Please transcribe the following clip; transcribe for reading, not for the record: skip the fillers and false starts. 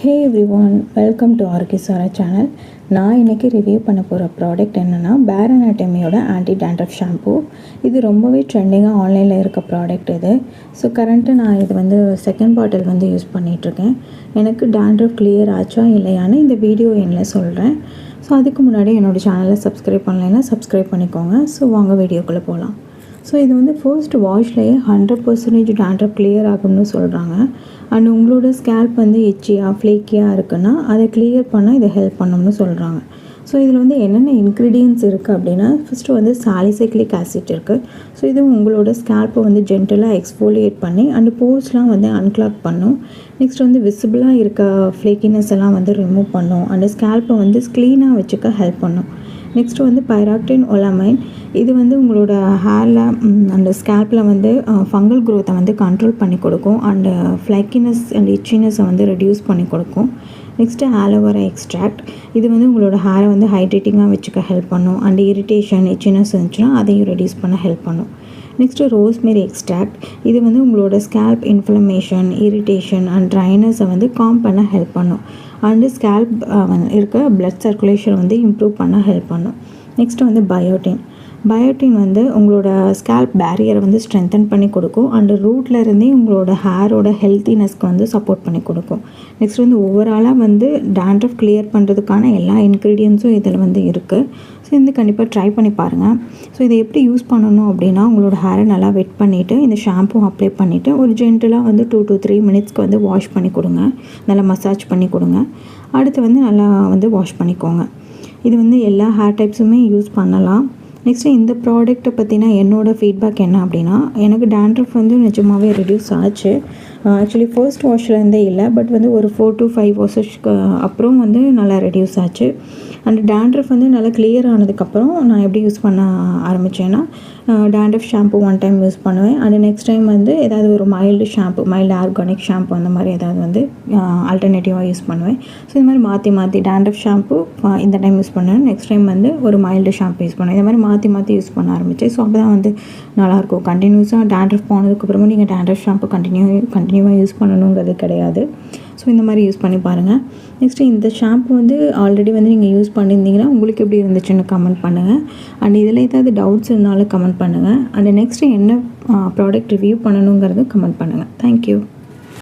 Hey everyone, welcome to RK Sara channel. நான் இன்றைக்கி review பண்ண போகிற ப்ராடக்ட் என்னென்னா பேர் அனாட்டமியோட ஆன்டி டேண்ட்ரஃப் ஷாம்பு. இது ரொம்பவே ட்ரெண்டிங்காக ஆன்லைனில் இருக்க ப்ராடக்ட் இது. ஸோ கரண்ட்டு நான் இது செகண்ட் பாட்டில் யூஸ் பண்ணிகிட்ருக்கேன். எனக்கு டேண்ட்ரஃப் கிளியர் ஆச்சா இல்லையான்னு இந்த வீடியோ எண்ணில் சொல்கிறேன். ஸோ அதுக்கு முன்னாடி என்னோடய சேனலை சப்ஸ்கிரைப் பண்ணலைன்னா சப்ஸ்கிரைப் பண்ணிக்கோங்க. ஸோ வாங்க வீடியோக்குள்ளே போகலாம். ஸோ இது ஃபர்ஸ்ட் வாஷ்லேயே 100% டேண்ட்ரஃப் கிளியர் ஆகும்னு சொல்கிறாங்க. அண்ட் உங்களோட ஸ்கேல்ப் எச்சியாக ஃப்ளேக்கியாக இருக்குன்னா அதை கிளியர் பண்ண இதை ஹெல்ப் பண்ணணும்னு சொல்கிறாங்க. ஸோ இதில் என்னென்ன இன்க்ரீடியன்ட்ஸ் இருக்குது அப்படின்னா, ஃபஸ்ட்டு சாலிசைக்ளிக் ஆசிட் இருக்குது. ஸோ இது உங்களோட ஸ்கேல்ப்பை ஜென்டலாக எக்ஸ்ஃபோலியேட் பண்ணி அண்ட் போர்ஸ்லாம் அன்கிளாக் பண்ணும். நெக்ஸ்ட் விசிபிளாக இருக்க ஃப்ளேக்கினஸ் எல்லாம் ரிமூவ் பண்ணும். அண்ட் ஸ்கேல்ப்பை க்ளீனாக வச்சுக்க ஹெல்ப் பண்ணும். நெக்ஸ்ட்டு பைராக்டின் ஒலாமைன். இது உங்களோட ஹேரில் அண்ட் ஸ்கேல்ப்பில் ஃபங்கல் க்ரோத்தை கண்ட்ரோல் பண்ணி கொடுக்கும். அண்டு ஃப்ளைக்கினஸ் அண்ட் இச்சினஸை ரெடியூஸ் பண்ணி கொடுக்கும். Next aloe vera extract. இது உங்களோட ஹேரை ஹைட்ரேட்டிங்காக வச்சுக்க ஹெல்ப் பண்ணும். அண்ட் இரிட்டேஷன் இச்சினஸ் இருந்துச்சுன்னா அதையும் ரெடியூஸ் பண்ண ஹெல்ப் பண்ணும். Next rosemary extract. இது உங்களோட ஸ்கேல்ப் இன்ஃப்ளமேஷன் இரிட்டேஷன் அண்ட் ட்ரைனஸை காம் பண்ண ஹெல்ப் பண்ணும். அண்டு ஸ்கேல்ப் இருக்க பிளட் சர்க்குலேஷன் இம்ப்ரூவ் பண்ண ஹெல்ப் பண்ணும். Next biotin. பயோட்டின் உங்களோட ஸ்கேல்ப் பேரியரை ஸ்ட்ரென்தன் பண்ணி கொடுக்கும். அண்டு ரூட்லேருந்தே உங்களோட ஹேரோட ஹெல்த்தினஸ்க்கு சப்போர்ட் பண்ணி கொடுக்கும். நெக்ஸ்ட் ஓவராலாக டேண்ட்ரஃப் கிளியர் பண்ணுறதுக்கான எல்லா இன்க்ரீடியன்ஸும் இதில் இருக்குது. ஸோ கண்டிப்பாக ட்ரை பண்ணி பாருங்கள். ஸோ இதை எப்படி யூஸ் பண்ணணும் அப்படின்னா, உங்களோட ஹேரை நல்லா வெட் பண்ணிவிட்டு இந்த ஷாம்பு அப்ளை பண்ணிவிட்டு ஒரு ஜென்டலாக 2 to 3 மினிட்ஸ்க்கு வாஷ் பண்ணி கொடுங்க. நல்லா மசாஜ் பண்ணி கொடுங்க. அடுத்து நல்லா வாஷ் பண்ணிக்கோங்க. இது எல்லா ஹேர் டைப்ஸுமே யூஸ் பண்ணலாம். நெக்ஸ்ட்டு இந்த ப்ராடக்ட்டை பற்றினா என்னோடய ஃபீட்பேக் என்ன அப்படின்னா, எனக்கு டேண்ட்ரஃப் நிஜமாகவே ரெடியூஸ் ஆச்சு. ஆக்சுவலி ஃபர்ஸ்ட் வாஷ்லேருந்தே இல்லை, பட் ஒரு 4 to 5 வாஷஸ்க்கு அப்புறம் நல்லா ரெடியூஸ் ஆச்சு. அண்ட் டேண்ட்ரஃப் நல்லா கிளியர் ஆனதுக்கப்புறம் நான் எப்படி யூஸ் பண்ண ஆரம்பித்தேன்னா, டேண்ட்ரஃப் ஷாம்பு 1 டைம் யூஸ் பண்ணுவேன். அண்ட் நெக்ஸ்ட் டைம் ஏதாவது ஒரு mild shampoo, mild organic shampoo அந்த மாதிரி ஏதாவது ஆல்டர்னேட்டிவாக யூஸ் பண்ணுவேன். ஸோ இது மாதிரி மாற்றி மாற்றி டேண்ட்ரஃப் ஷாம்பு இந்த டைம் யூஸ் பண்ணுவேன், நெக்ஸ்ட் டைம் ஒரு மைல்டு ஷாம்பு யூஸ் பண்ணுவேன். இது மாதிரி மாற்றி யூஸ் பண்ண ஆரம்பித்தேன். ஸோ அப்போ தான் நல்லாயிருக்கும். கண்டினியூஸாக டேண்ட்ரஃப் போனதுக்கப்புறமும் நீங்கள் டேண்ட்ரஃப் ஷாம்பு கண்டினியூவாக யூஸ் பண்ணணுங்கிறது கிடையாது. ஸோ இந்த மாதிரி யூஸ் பண்ணி பாருங்கள். நெக்ஸ்ட்டு இந்த ஷாம்பு ஆல்ரெடி நீங்கள் யூஸ் பண்ணியிருந்தீங்கன்னா உங்களுக்கு எப்படி இருந்துச்சுன்னு கமெண்ட் பண்ணுங்கள். அண்ட் இதில் ஏதாவது டவுட்ஸ் இருந்தாலும் கமெண்ட் பண்ணுங்கள். அண்ட் நெக்ஸ்ட்டு என்ன ப்ராடக்ட் ரிவ்யூ பண்ணணுங்கிறது கமெண்ட் பண்ணுங்கள். தேங்க்யூ.